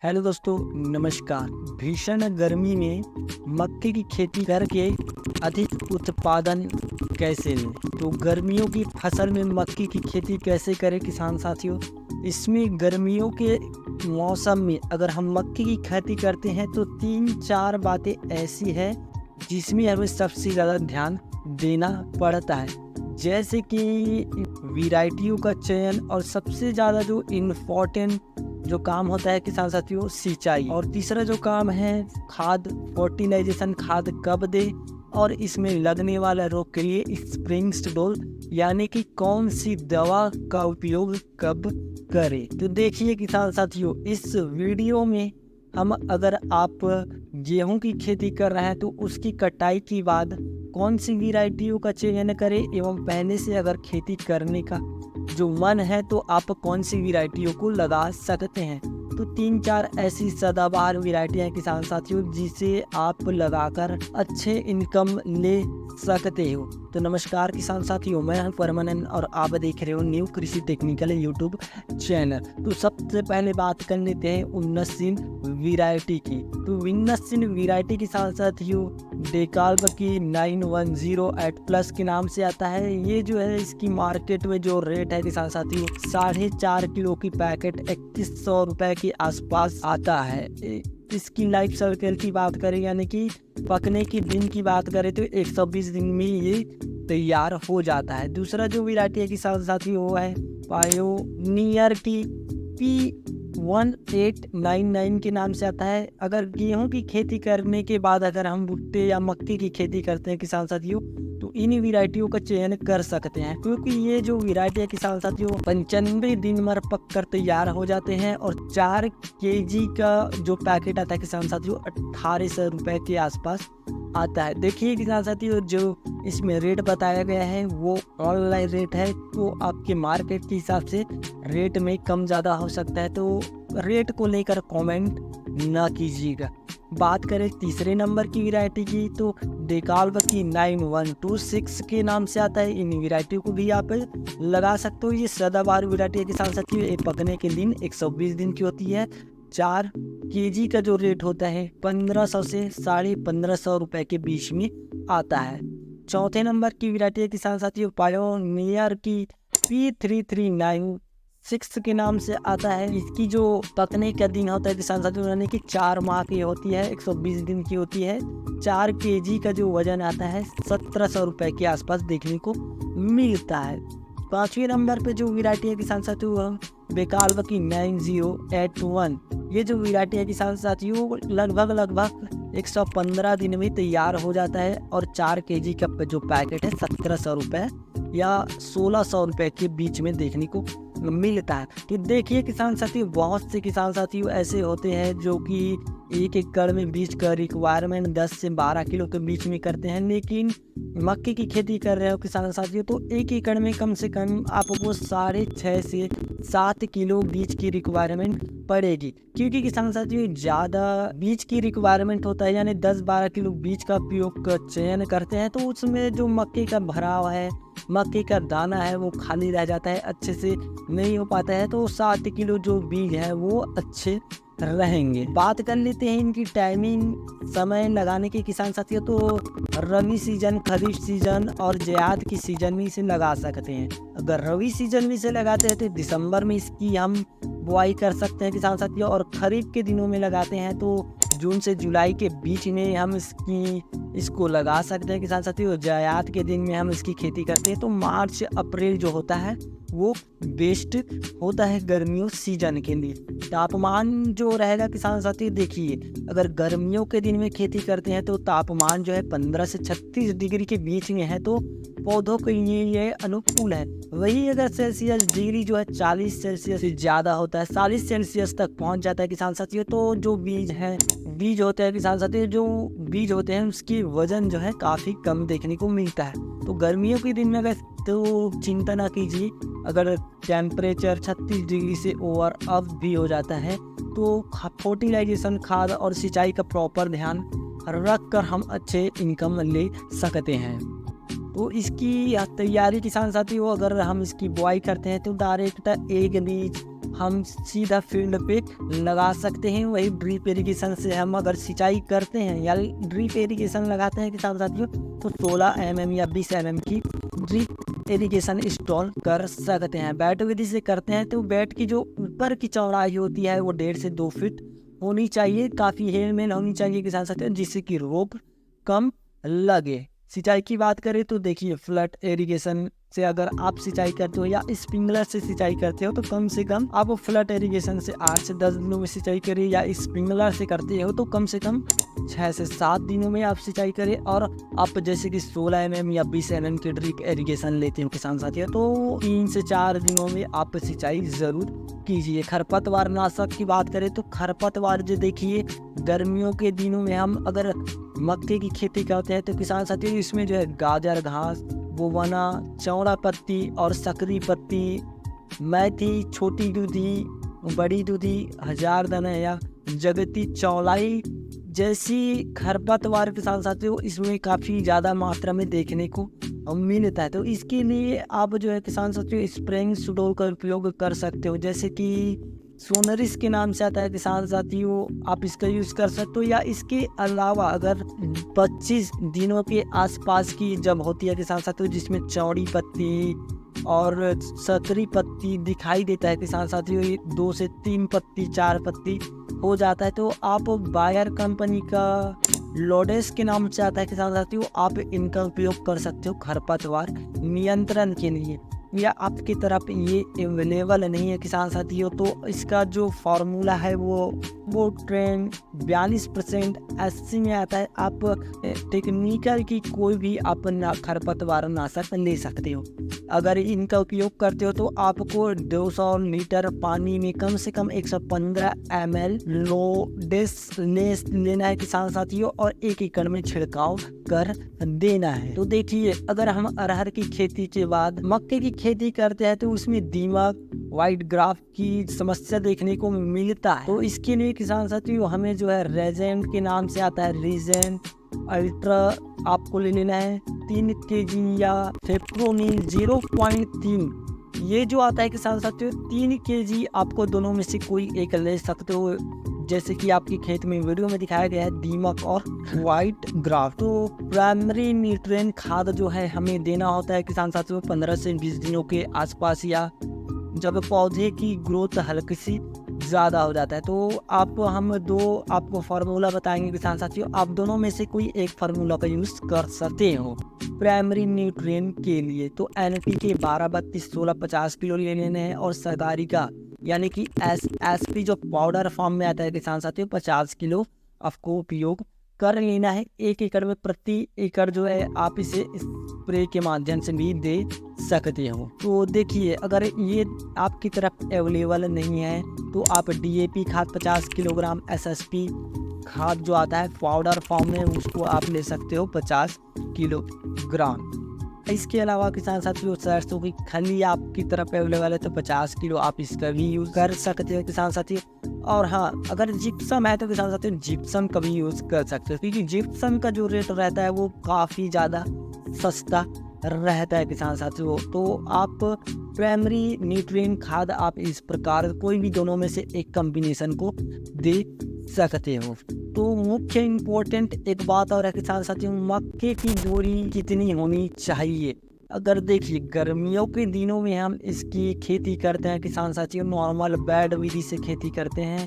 Hello दोस्तों, नमस्कार। भीषण गर्मी में मक्के की खेती करके अधिक उत्पादन कैसे लें? तो गर्मियों की फसल में मक्के की खेती कैसे करें किसान साथियों? इसमें गर्मियों के मौसम में अगर हम मक्के की खेती करते हैं तो 3-4 बातें ऐसी हैं जिसमें हमें सबसे ज़्यादा ध्यान देना पड़ता है। जैसे कि वैरायटियों का चयन और सबसे ज़्यादा जो इम्पोर्टेंट जो काम होता है किसान साथियों, सिंचाई। और तीसरा जो काम है खाद, फर्टिलाइजेशन खाद कब दे और इसमें लगने वाला रोग के लिए स्प्रिंगस्टोल यानी कि कौन सी दवा का उपयोग कब करें। तो देखिए किसान साथियों, इस वीडियो में हम अगर आप गेहूं की खेती कर रहे हैं तो उसकी कटाई के बाद कौन सी वैरायटियों का चयन करें, एवं पहले से अगर खेती करने का जो मन है तो आप कौन सी वैरायटियों को लगा सकते हैं। तो 3-4 ऐसी सदाबहार वैरायटी हैं किसान साथियों जिसे आप लगाकर अच्छे इनकम ले सकते हो। तो नमस्कार किसान साथियों, मैं हूं परमानंद और आप देख रहे हो न्यू कृषि टेक्निकल यूट्यूब चैनल। तो सबसे पहले बात कर लेते हैं उन्नतशील वैरायटी की। तो उन्नतशील वैरायटी किसान साथियों डेकाल्ब की 9108+ के नाम से आता है। ये जो है इसकी मार्केट में जो रेट है किसान साथियों 4.5 किलो की पैकेट 2100 रुपए के आसपास आता है। इसकी लाइफ साइकिल की बात करें यानी कि पकने की दिन की बात करें तो 120 दिन में ये तैयार हो जाता है। दूसरा जो वैरायटी है किसान साथियों वो है पायोनियर की P1899 के नाम से आता है। अगर गेहूं की खेती करने के बाद अगर हम भुट्टे या मक्के की खेती करते हैं किसान साथियों तो इन वैरायटियों का चयन कर सकते हैं, क्योंकि ये जो वैरायटी है किसान साथियों 95 दिन में पक कर तैयार हो जाते हैं। और 4 केजी का जो पैकेट आता है किसान साथियों 1800 रुपए के आसपास आता है। देखिए किसान साथियों, जो इसमें रेट बताया गया है वो ऑनलाइन रेट है, तो आपके मार्केट के हिसाब से रेट में कम ज़्यादा हो सकता है, तो रेट को लेकर कमेंट ना कीजिएगा। बात करें तीसरे नंबर की वैरायटी की तो डेकाल्ब की 9126 के नाम से आता है। इन वैरायटी को भी आप लगा सकते हो। ये सदाबहार वैरायटी है किसान साथियों, ये पकने के दिन 120 दिन की होती है। 4 केजी का जो रेट होता है 1500 से 1550 रुपए के बीच में आता है। चौथे नंबर की वैरायटी है किसान साथियों पायोनियर की P3396 के नाम से आता है। इसकी जो पकने का दिन होता है किसान साथियों यानी कि 4 माह की होती है, 120 दिन की होती है। 4 केजी का जो वजन आता है 1700 रुपए के आसपास देखने को मिलता है। पांचवें नंबर पे जो वैरायटी है किसान साथियों डेकाल्ब की 9081। ये जो वैरायटी है किसान साथियों लगभग 115 दिन में तैयार हो जाता है। और 4 केजी का जो पैकेट है 1700 रुपए या 1600 रुपए के बीच में देखने को मिलता है। तो देखिए किसान साथियों, बहुत से किसान साथियों ऐसे होते हैं जो कि 1 एकड़ में बीज का रिक्वायरमेंट 10 से 12 किलो के बीच में करते हैं, लेकिन मक्के की खेती कर रहे हो किसान साथियों तो 1 एकड़ में कम से कम आपको 6.5 से 7 किलो बीज की रिक्वायरमेंट पड़ेगी। क्योंकि किसान साथियों ज़्यादा बीज की रिक्वायरमेंट होता है यानी 10-12 किलो बीज का उपयोग का चयन करते हैं, तो उसमें जो मक्के का भराव है, मक्के का दाना है वो खाली रह जाता है, अच्छे से नहीं हो पाता है। तो 7 किलो जो बीज है वो अच्छे रहेंगे। बात कर लेते हैं इनकी टाइमिंग समय लगाने के किसान साथियों तो रबी सीजन, खरीफ सीजन और जायद की सीजन में इसे लगा सकते हैं। अगर रबी सीजन में इसे लगाते हैं तो दिसंबर में इसकी हम बुआई कर सकते हैं किसान साथियों, और खरीफ के दिनों में लगाते हैं तो जून से जुलाई के बीच में हम इसको लगा सकते हैं किसान साथियों। जायद के दिन में हम इसकी खेती करते हैं तो मार्च अप्रैल जो होता है वो बेस्ट होता है गर्मियों सीजन के लिए। तापमान जो रहेगा किसान साथी देखिए, अगर गर्मियों के दिन में खेती करते हैं तो तापमान जो है 15 से 36 डिग्री के बीच में है, तो पौधों के लिए ये अनुकूल है। वही अगर सेल्सियस डिग्री जो है 40 सेल्सियस से ज़्यादा होता है, 40 सेल्सियस तक पहुंच जाता है किसान साथियों, तो जो बीज होते हैं किसान साथियों, जो बीज होते हैं उसकी वजन जो है काफ़ी कम देखने को मिलता है। तो गर्मियों के दिन में अगर तो चिंता ना कीजिए, अगर टेम्परेचर 36 डिग्री से ओवर अप भी हो जाता है तो फर्टिलाइजेशन खाद और सिंचाई का प्रॉपर ध्यान रख कर हम अच्छे इनकम ले सकते हैं। तो इसकी तैयारी किसान साथी हो, अगर हम इसकी बुआई करते हैं तो डायरेक्ट एक बीज हम सीधा फील्ड पे लगा सकते हैं। वही ड्रिप इरिगेशन से हम अगर सिंचाई करते हैं या ड्रिप इरिगेशन लगाते हैं किसान साथियों, तो 16 mm या 20 mm की ड्रिप इरिगेशन इंस्टॉल कर सकते हैं। बैट विधि से करते हैं तो बैट की जो ऊपर की चौड़ाई होती है वो 1.5 से 2 फीट होनी चाहिए, काफ़ी हेलमेल होनी चाहिए किसान साथियों, जिससे कि रोग कम लगे। सिंचाई की बात करें तो देखिए, फ्लड इरिगेशन से अगर आप सिंचाई करते हो या स्प्रिंकलर से सिंचाई करते हो तो कम से कम आप फ्लड इरिगेशन से 8 से 10 दिनों में सिंचाई करें, या स्प्रिंकलर से करते हो तो कम से कम 6 से 7 दिनों में आप सिंचाई करें। और आप जैसे कि 16 mm या 20 mm की ड्रिप इरिगेशन लेते हो किसान साथियों, तो 3 से 4 दिनों में आप सिंचाई ज़रूर कीजिए। खरपतवार नाशक की बात करें तो खरपतवार जो देखिए, गर्मियों के दिनों में हम अगर मक्के की खेती करते हैं तो किसान साथियों इसमें जो है गाजर घास, बोवना, चौड़ा पत्ती और सकरी पत्ती, मेथी, छोटी दूधी, बड़ी दूधी, हजार दाना या जगती चौलाई जैसी खरपतवार किसान साथियों इसमें काफ़ी ज़्यादा मात्रा में देखने को मिलता है। तो इसके लिए आप जो है किसान साथियों स्प्रेइंग सुडोल का उपयोग कर सकते हो, जैसे कि सोनरिस के नाम से आता है किसान साथियों, आप इसका यूज़ कर सकते हो। या इसके अलावा अगर 25 दिनों के आसपास की जब होती है किसान साथियों, जिसमें चौड़ी पत्ती और सकरी पत्ती दिखाई देता है किसान साथियों, 2 से 3 पत्ती 4 पत्ती हो जाता है, तो आप बायर कंपनी का लोडेस के नाम से आता है किसान साथियों, आप इनका उपयोग कर सकते हो खरपतवार नियंत्रण के लिए। या आपकी तरफ ये अवेलेबल नहीं है किसान साथियों, तो इसका जो फार्मूला है वो ट्रेंड 42% 80 में आता है। आप टेक्निकल की कोई भी आप खरपतवार नाशक ले सकते हो। अगर इनका उपयोग करते हो तो आपको 200 लीटर पानी में कम से कम 115 ml लोडेस लेना है किसान साथियों, और 1 एकड़ में छिड़काव कर देना है। तो देखिए, अगर हम अरहर की खेती के बाद मक्के की खेती करते हैं तो उसमें दीमक, वाइट ग्राफ की समस्या देखने को मिलता है। तो इसके लिए किसान साथियों हमें जो है रेजेंट के नाम से आता है, रेजेंट अल्ट्रा आपको ले लेना है 3 kg, या फेप्रोनिल 0.3 ये जो आता है किसान साथियों 3 kg आपको दोनों में से कोई एक ले सकते हो, जैसे कि आपके खेत में वीडियो में दिखाया गया है दीमक और वाइट ग्राफ। तो प्राइमरी न्यूट्रिएंट खाद जो है हमें देना होता है किसान साथियों 15 से 20 दिनों के आसपास, या जब पौधे की ग्रोथ हल्की सी ज़्यादा हो जाता है। तो हम दो आपको फार्मूला बताएंगे किसान साथियों, आप दोनों में से कोई एक फार्मूला का यूज़ कर सकते हो प्राइमरी न्यूट्रिएंट के लिए। तो NPK 12, 32, 16, 50 किलो ले लेने हैं, और सरदारी का यानी कि SP जो पाउडर फॉर्म में आता है किसान साथियों 50 किलो आपको उपयोग कर लेना है 1 एकड़ में। प्रति एकड़ जो है आप इसे स्प्रे के माध्यम से भी दे सकते हो। तो देखिए, अगर ये आपकी तरफ अवेलेबल नहीं है तो आप DAP खाद 50 किलोग्राम, SSP खाद जो आता है पाउडर फॉर्म में उसको आप ले सकते हो 50 किलोग्राम। इसके अलावा किसान साथियों सरसों की खली आपकी तरफ अवेलेबल है तो 50 किलो आप इसका भी यूज़ कर सकते हो किसान साथियों। और हाँ, अगर जिप्सम है तो किसान साथियों जिप्सम का भी यूज़ कर सकते हो, क्योंकि जिप्सम का जो रेट रहता है वो काफ़ी ज़्यादा सस्ता रहता है किसान साथियों। तो आप प्राइमरी न्यूट्रिएंट खाद आप इस प्रकार कोई भी दोनों में से एक कॉम्बिनेशन को दे सकते हो। तो मुख्य इम्पोर्टेंट एक बात और है किसान साथियों, मक्के की दूरी कितनी होनी चाहिए। अगर देखिए, गर्मियों के दिनों में हम इसकी खेती करते हैं किसान साथियों, नॉर्मल बेड विधि से खेती करते हैं,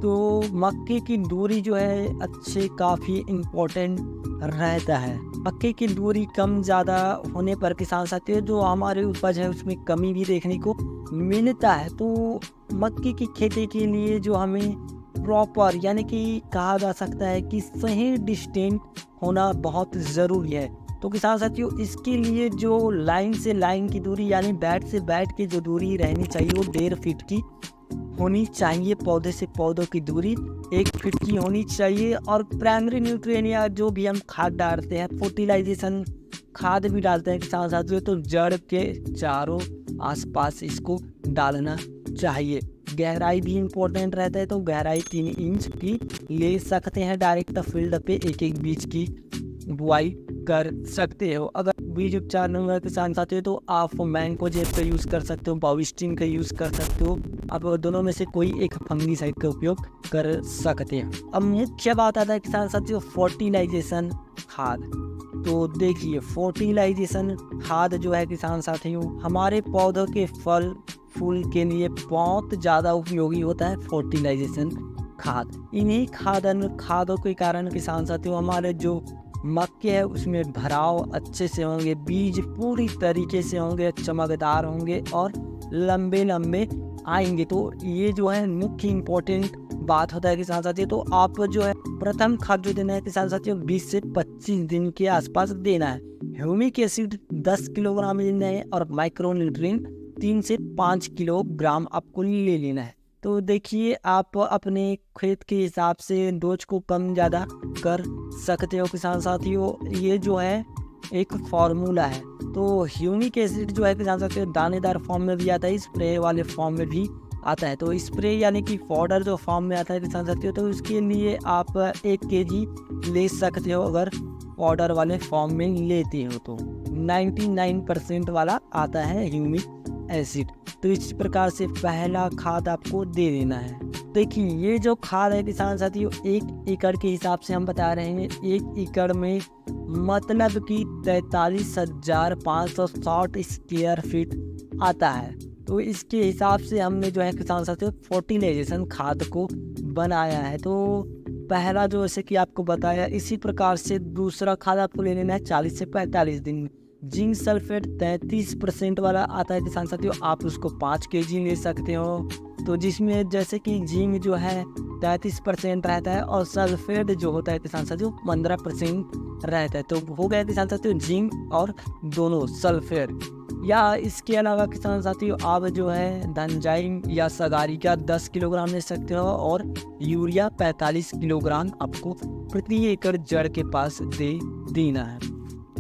तो मक्के की दूरी जो है अच्छे काफ़ी इम्पोर्टेंट रहता है। मक्के की दूरी कम ज़्यादा होने पर किसान साथियों जो हमारे उपज है उसमें कमी भी देखने को मिलता है। तो मक्के की खेती के लिए जो हमें प्रॉपर यानी कि कहा जा सकता है कि सही डिस्टेंस होना बहुत ज़रूरी है। तो किसान साथियों इसके लिए जो लाइन से लाइन की दूरी यानी बैट से बैट की जो दूरी रहनी चाहिए वो 1.5 फीट की होनी चाहिए। पौधे से पौधों की दूरी 1 फीट की होनी चाहिए। और प्राइमरी न्यूट्रिएंट या जो भी हम खाद डालते हैं, फर्टिलाइजेशन खाद भी डालते हैं किसान साथियों, तो जड़ के चारों आसपास इसको डालना चाहिए। गहराई भी इम्पोर्टेंट रहता है, तो गहराई 3 इंच की ले सकते हैं। डायरेक्ट फील्ड पे एक बीज की बुआई कर सकते हो। अगर बीज उपचार नहीं होगा किसान साथियों तो आप मैंकोजेब का यूज़ कर सकते हो, बाविस्टिन का यूज़ कर सकते हो। आप दोनों में से कोई एक फंगीसाइड का उपयोग कर सकते हैं। अब मुख्य बात आता है किसान साथियों फर्टिलाइजेशन खाद। तो देखिए फर्टिलाइजेशन खाद जो है किसान साथियों हमारे पौधों के फल फूल के लिए बहुत ज़्यादा उपयोगी होता है फर्टिलाइजेशन खाद। इन्हीं खादों के कारण किसान साथियों हमारे जो मक्के है उसमें भराव अच्छे से होंगे, बीज पूरी तरीके से होंगे, चमकदार होंगे और लंबे लंबे आएंगे। तो ये जो है मुख्य इम्पोर्टेंट बात होता है किसान साथियों। तो आप जो है प्रथम खाद जो देना है किसान साथियों 20 से 25 दिन के आसपास देना है। ह्यूमिक एसिड 10 किलोग्राम लेना है और माइक्रोन्यूट्रिएंट 3 से 5 किलोग्राम आपको ले लेना है। तो देखिए आप अपने खेत के हिसाब से डोज को कम ज़्यादा कर सकते हो किसान साथियों। ये जो है एक फार्मूला है। तो ह्यूमिक एसिड जो है किसान साथियों दानेदार फॉर्म में भी आता है, स्प्रे वाले फॉर्म में भी आता है। तो स्प्रे यानी कि पाउडर जो फॉर्म में आता है किसान साथियों तो उसके लिए आप 1 kg ले सकते हो अगर पाउडर वाले फॉर्म में लेते हो तो 99% वाला आता है ह्यूमिक एसिड। तो इस प्रकार से पहला खाद आपको दे देना है। देखिए ये जो खाद है किसान साथियों 1 एकड़ के हिसाब से हम बता रहे हैं। 1 एकड़ में मतलब कि 43,560 स्क्वायर फीट आता है। तो इसके हिसाब से हमने जो है किसान साथियों फर्टिलाइजेशन खाद को बनाया है। तो पहला जो जैसे कि आपको बताया इसी प्रकार से दूसरा खाद आपको ले लेना है 40 से 45 दिन में। जिंक सल्फेट 33% वाला आता है किसान साथियों, आप उसको 5 kg ले सकते हो। तो जिसमें जैसे कि जिंक जो है 33% रहता है और सल्फेट जो होता है किसान साथियों 15% रहता है। तो हो गया किसान साथियों जिंक और दोनों सल्फेट। या इसके अलावा किसान साथियों आप जो है धनजाइम या सगारी का 10 किलोग्राम ले सकते हो और यूरिया 45 किलोग्राम आपको प्रति एकड़ जड़ के पास दे देना है।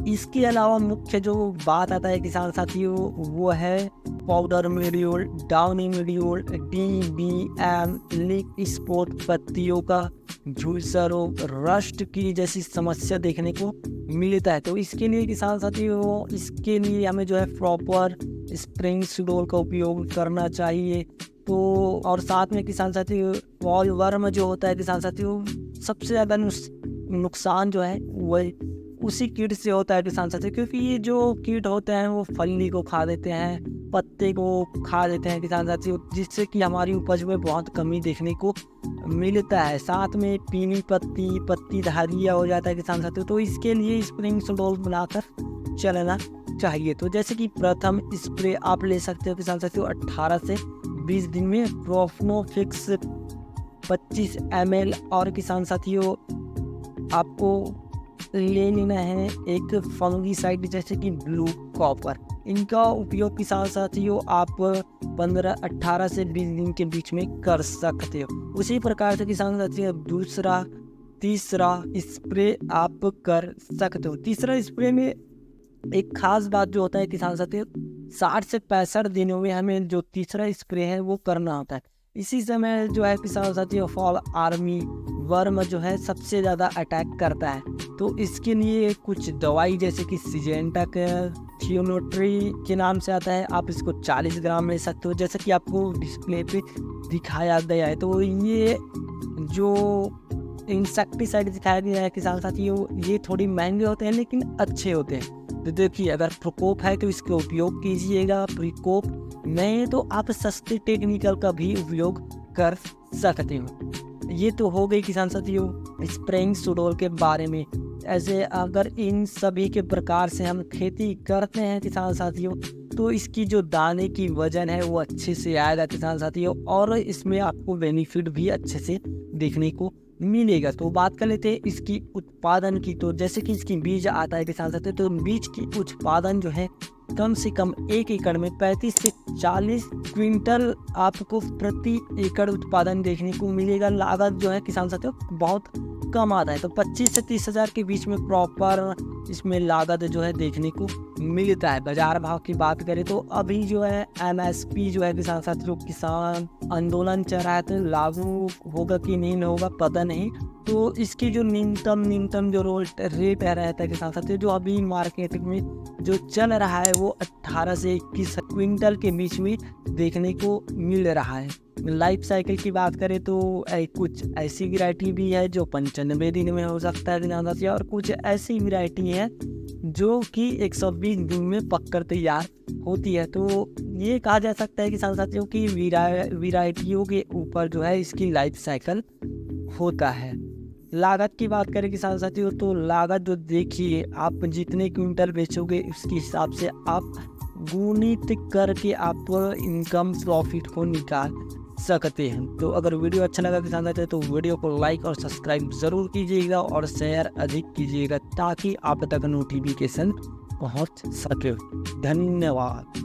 इसके अलावा मुख्य जो बात आता है किसान साथियों वो है powder मीडियोल, downy मीडियोल, DBM, leak spot, पत्तियों का झुलसा रोग, रस्ट की जैसी समस्या देखने को मिलता है। तो इसके लिए किसान साथियों इसके लिए हमें जो है प्रॉपर स्प्रिंग सुडोल का उपयोग करना चाहिए। तो और साथ में किसान साथियों वॉल वर्म जो होता है किसान साथियों सबसे ज़्यादा नुकसान जो है वह उसी कीट से होता है किसान साथियों, क्योंकि ये जो कीट होते हैं वो फली को खा देते हैं, पत्ते को खा देते हैं किसान साथियों, जिससे कि हमारी उपज में बहुत कमी देखने को मिलता है। साथ में पीली पत्ती धारिया हो जाता है किसान साथियों। तो इसके लिए स्प्रिंग सुडोल बनाकर चलना चाहिए। तो जैसे कि प्रथम स्प्रे आप ले सकते हो किसान साथियों 18 से 20 दिन में प्रोफनोफिक्स 25 ml और किसान साथियों आपको ले लेना है एक फंगीसाइड जैसे कि ब्लू कॉपर। इनका उपयोग किसान साथियों आप 18 से 20 दिन के बीच में कर सकते हो। उसी प्रकार से किसान साथियों तीसरा स्प्रे आप कर सकते हो। तीसरा स्प्रे में एक खास बात जो होता है किसान साथियों 60 से 65 दिनों में हमें जो तीसरा स्प्रे है वो करना होता है। इसी समय जो है किसान साथियों फॉल आर्मी वर्म जो है सबसे ज़्यादा अटैक करता है। तो इसके लिए कुछ दवाई जैसे कि सिजेंटा थियोनोट्री के नाम से आता है, आप इसको 40 ग्राम ले सकते हो जैसे कि आपको डिस्प्ले पे दिखाया गया है। तो ये जो इंसेक्टिसाइड दिखाया गया है किसान साथियों ये थोड़ी महंगे होते हैं लेकिन अच्छे होते हैं। तो देखिए अगर प्रकोप है तो इसका उपयोग कीजिएगा, प्रकोप नहीं तो आप सस्ते टेक्निकल का भी उपयोग कर सकते हो। ये तो हो गई किसान साथियों स्प्रेइंग सुडोल के बारे में। ऐसे अगर इन सभी के प्रकार से हम खेती करते हैं किसान साथियों तो इसकी जो दाने की वजन है वो अच्छे से आएगा किसान साथियों, और इसमें आपको बेनिफिट भी अच्छे से देखने को मिलेगा। तो बात कर लेते हैं इसकी उत्पादन की। तो जैसे कि इसकी बीज आता है किसान साथियों तो बीज की उत्पादन जो है कम से कम 1 एकड़ में 35 से 40 क्विंटल आपको प्रति एकड़ उत्पादन देखने को मिलेगा। लागत जो है किसान साथियों बहुत कम आता है, तो 25 से 30 हज़ार के बीच में प्रॉपर इसमें लागत जो है देखने को मिलता है। बाजार भाव की बात करें तो अभी जो है MSP जो है किसान साथियों किसान आंदोलन चल रहा है तो लागू होगा कि नहीं होगा पता नहीं, तो इसकी जो न्यूनतम जो रेट रहता है किसान साथियों, जो अभी मार्केट में जो चल रहा है वो 18 से 21 क्विंटल के बीच में देखने को मिल रहा है। लाइफ साइकिल की बात करें तो कुछ ऐसी वैरायटी भी है जो 95 दिन में हो सकता है किसान साथियों, और कुछ ऐसी वैरायटी है जो कि 120 दिन में पककर तैयार होती है। तो ये कहा जा सकता है किसान साथियों की वैरायटियों के ऊपर जो है इसकी लाइफ साइकिल होता है। लागत की बात करें किसान साथियों, तो लागत जो देखिए आप जितने क्विंटल बेचोगे उसके हिसाब से आप गुणित करके आप इनकम प्रॉफिट को निकाल सकते हैं। तो अगर वीडियो अच्छा लगा किसान साथियों तो वीडियो को लाइक और सब्सक्राइब ज़रूर कीजिएगा और शेयर अधिक कीजिएगा ताकि आप तक नोटिफिकेशन पहुंच सके। धन्यवाद।